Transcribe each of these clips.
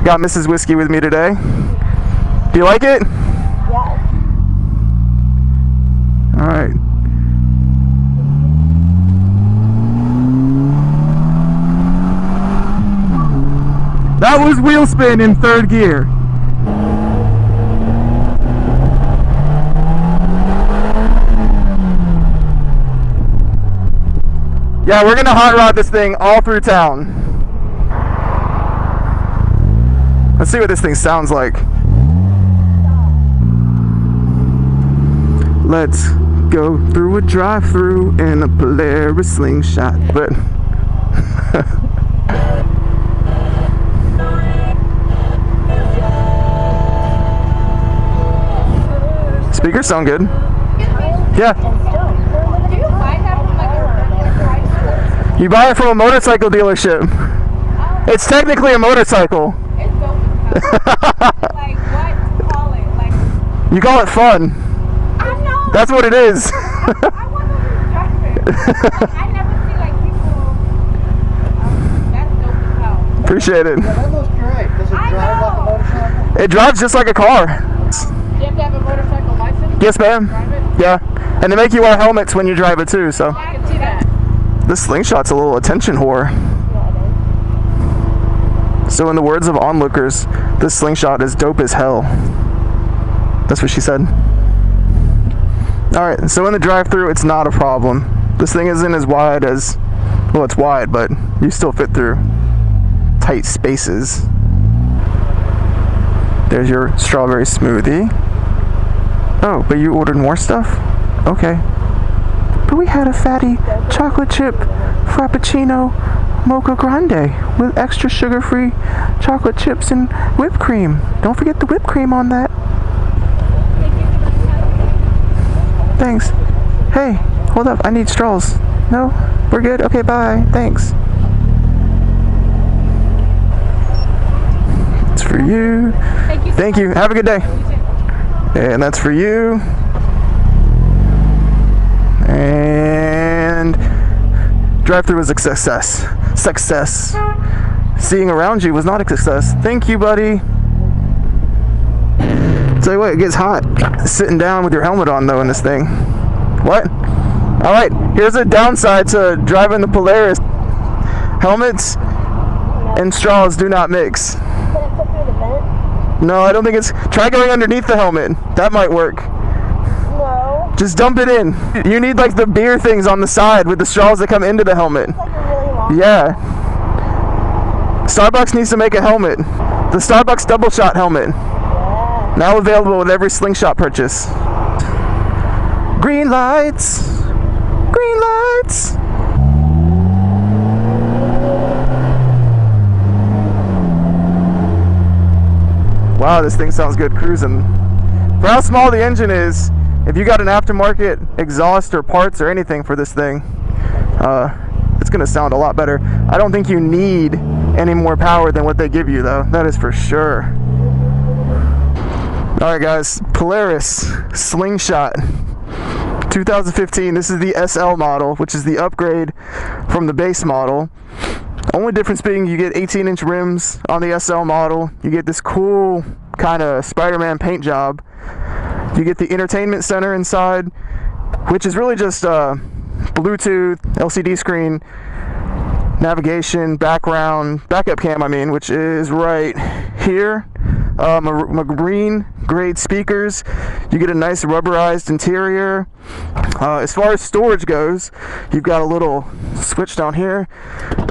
Got Mrs. Whiskey with me today. Do you like it? Yeah. All right. That was wheel spin in third gear. Yeah, we're gonna hot rod this thing all through town. Let's see what this thing sounds like. Let's go through a drive-through in a Polaris Slingshot. But speakers sound good. Yeah. You buy it from a motorcycle dealership. It's technically a motorcycle. It's dope as hell. Like, what to call it? Like, you call it fun. I know. That's what it is. I want to drive it. Like, I never see like people. That's dope as hell. Appreciate it. Yeah, that looks great. Does it drive like a motorcycle? It drives just like a car. You have to have a motorcycle license? Yes, ma'am. Drive it? Yeah. And they make you wear helmets when you drive it too, so. I can see that. This Slingshot's a little attention whore. So in the words of onlookers, this Slingshot is dope as hell. That's what she said. Alright, so in the drive-thru, it's not a problem. This thing isn't as wide as, well, it's wide, but you still fit through tight spaces. There's your strawberry smoothie. Oh, but you ordered more stuff? Okay. But we had a fatty chocolate chip frappuccino mocha grande with extra sugar-free chocolate chips and whipped cream. Don't forget the whipped cream on that. Thanks. Hey, hold up. I need straws. No? We're good? Okay, bye. Thanks. It's for you. Thank you. Have a good day. And that's for you. And drive-thru was a success. Success. Seeing around you was not a success. Thank you, buddy. Tell you what, it gets hot sitting down with your helmet on though in this thing. What? Alright, here's a downside to driving the Polaris. Helmets and straws do not mix. Can it fit through the vent? No, I don't think it's... Try going underneath the helmet. That might work. No. Just dump it in. You need like the beer things on the side with the straws that come into the helmet. It's like a really long. Yeah. Starbucks needs to make a helmet. The Starbucks double shot helmet. Yeah. Now available with every Slingshot purchase. Green lights. Green lights. Wow, this thing sounds good cruising. For how small the engine is, if you got an aftermarket exhaust or parts or anything for this thing, it's gonna sound a lot better. I don't think you need any more power than what they give you though, that is for sure. Alright guys, Polaris Slingshot 2015, this is the SL model, which is the upgrade from the base model. Only difference being you get 18-inch rims on the SL model, you get this cool kind of Spider-Man paint job. You get the entertainment center inside, which is really just Bluetooth, LCD screen, navigation, backup cam, which is right here. Marine grade speakers. You get a nice rubberized interior. As far as storage goes, you've got a little switch down here.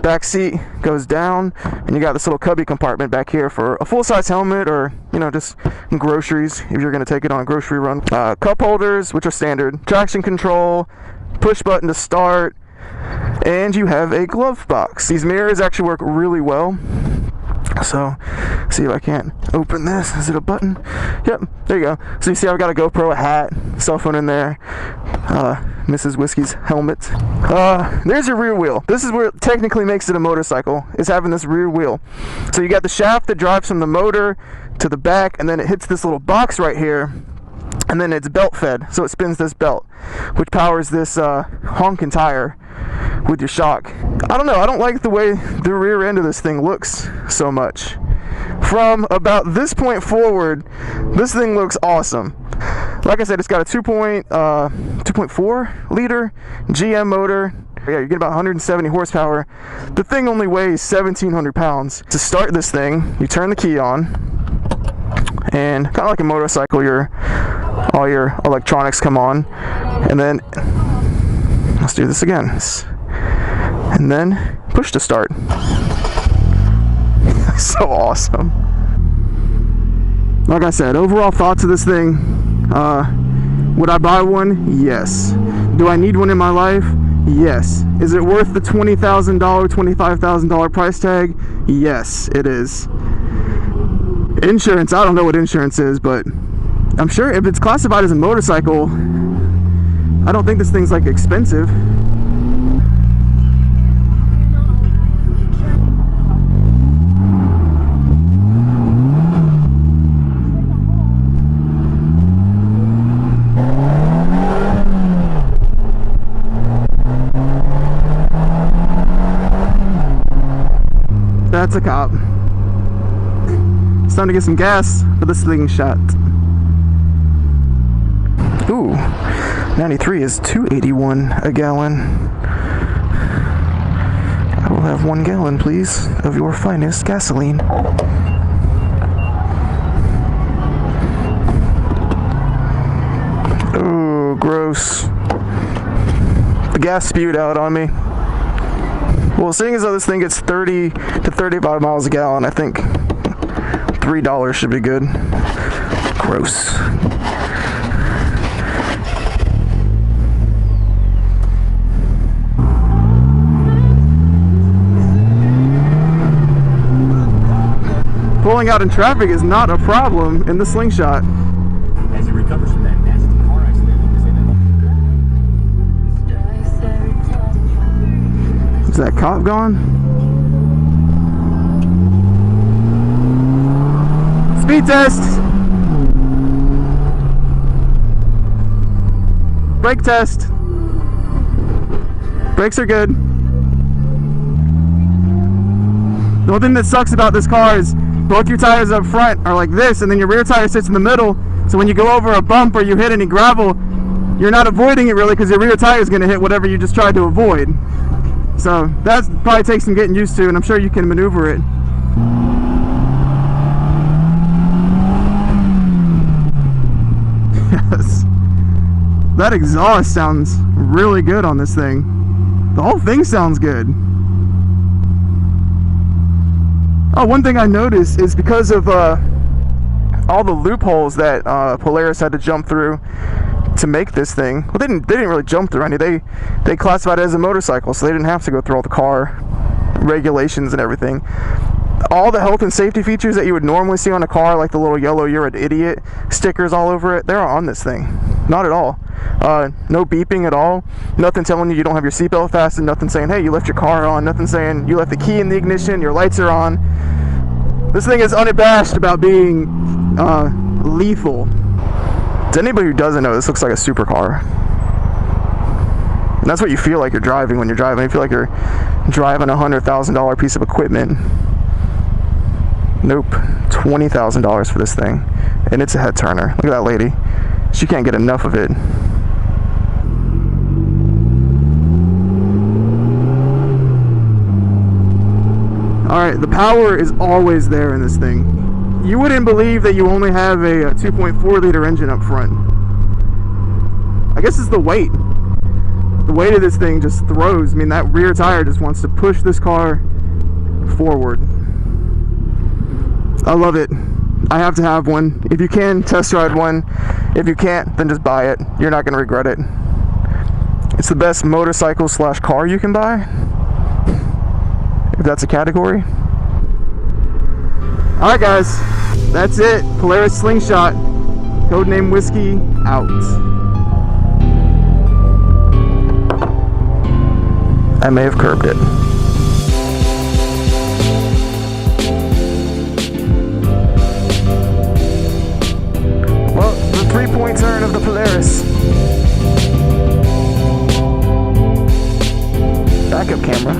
Back seat goes down, and you got this little cubby compartment back here for a full-size helmet, or just groceries if you're going to take it on a grocery run. Cup holders, which are standard. Traction control, push button to start, and you have a glove box. These mirrors actually work really well. So, see if I can't open this. Is it a button? Yep, there you go. So you see I've got a GoPro, a hat, cell phone in there, Mrs. Whiskey's helmet. There's your rear wheel. This is where it technically makes it a motorcycle, is having this rear wheel. So you got the shaft that drives from the motor to the back, and then it hits this little box right here, and then it's belt fed, so it spins this belt, which powers this honking tire with your shock. I don't know, I don't like the way the rear end of this thing looks so much from about this point forward, this thing looks awesome. Like I said, it's got a 2.4 liter GM motor. Yeah, you're getting about 170 horsepower. The thing only weighs 1,700 pounds. To start this thing, you turn the key on, and kind of like a motorcycle, all your electronics come on, and then let's do this again, and then push to start. So awesome. Like I said, overall thoughts of this thing, would I buy one? Yes. Do I need one in my life? Yes. Is it worth the $20,000, $25,000 price tag? Yes, it is. Insurance, I don't know what insurance is, but I'm sure if it's classified as a motorcycle, I don't think this thing's like expensive. That's a cop. It's time to get some gas for the Slingshot. Ooh, 93 is $2.81 a gallon. I will have 1 gallon, please, of your finest gasoline. Oh, gross. The gas spewed out on me. Well, seeing as though this thing gets 30 to 35 miles a gallon, I think $3 should be good. Gross. Pulling out in traffic is not a problem in the Slingshot. As he recovers from that nasty car accident, Is that cop gone? Speed test! Brake test! Brakes are good. The only thing that sucks about this car is both your tires up front are like this, and then your rear tire sits in the middle, so when you go over a bump or you hit any gravel, you're not avoiding it really because your rear tire is going to hit whatever you just tried to avoid. So that probably takes some getting used to, and I'm sure you can maneuver it. Yes. That exhaust sounds really good on this thing. The whole thing sounds good. Oh, one thing I noticed is because of all the loopholes that Polaris had to jump through to make this thing. Well, they didn't really jump through any. They classified it as a motorcycle, so they didn't have to go through all the car regulations and everything. All the health and safety features that you would normally see on a car, like the little yellow "you're an idiot" stickers all over it, they're on this thing. Not at all. No beeping at all. Nothing telling you don't have your seatbelt fastened. Nothing saying, hey, you left your car on. Nothing saying you left the key in the ignition, your lights are on. This thing is unabashed about being lethal. To anybody who doesn't know, this looks like a supercar. And that's what you feel like you're driving when you're driving. You feel like you're driving a $100,000 piece of equipment. Nope, $20,000 for this thing. And it's a head turner. Look at that lady. She can't get enough of it. Alright, the power is always there in this thing. You wouldn't believe that you only have a 2.4 liter engine up front. I guess it's the weight. The weight of this thing just throws. I mean, that rear tire just wants to push this car forward. I love it. I have to have one. If you can, test ride one. If you can't, then just buy it. You're not going to regret it. It's the best motorcycle / car you can buy, if that's a category. Alright guys, that's it. Polaris Slingshot, codename Whiskey, out. I may have curbed it. Well, the 3-point turn of the Polaris. Backup camera.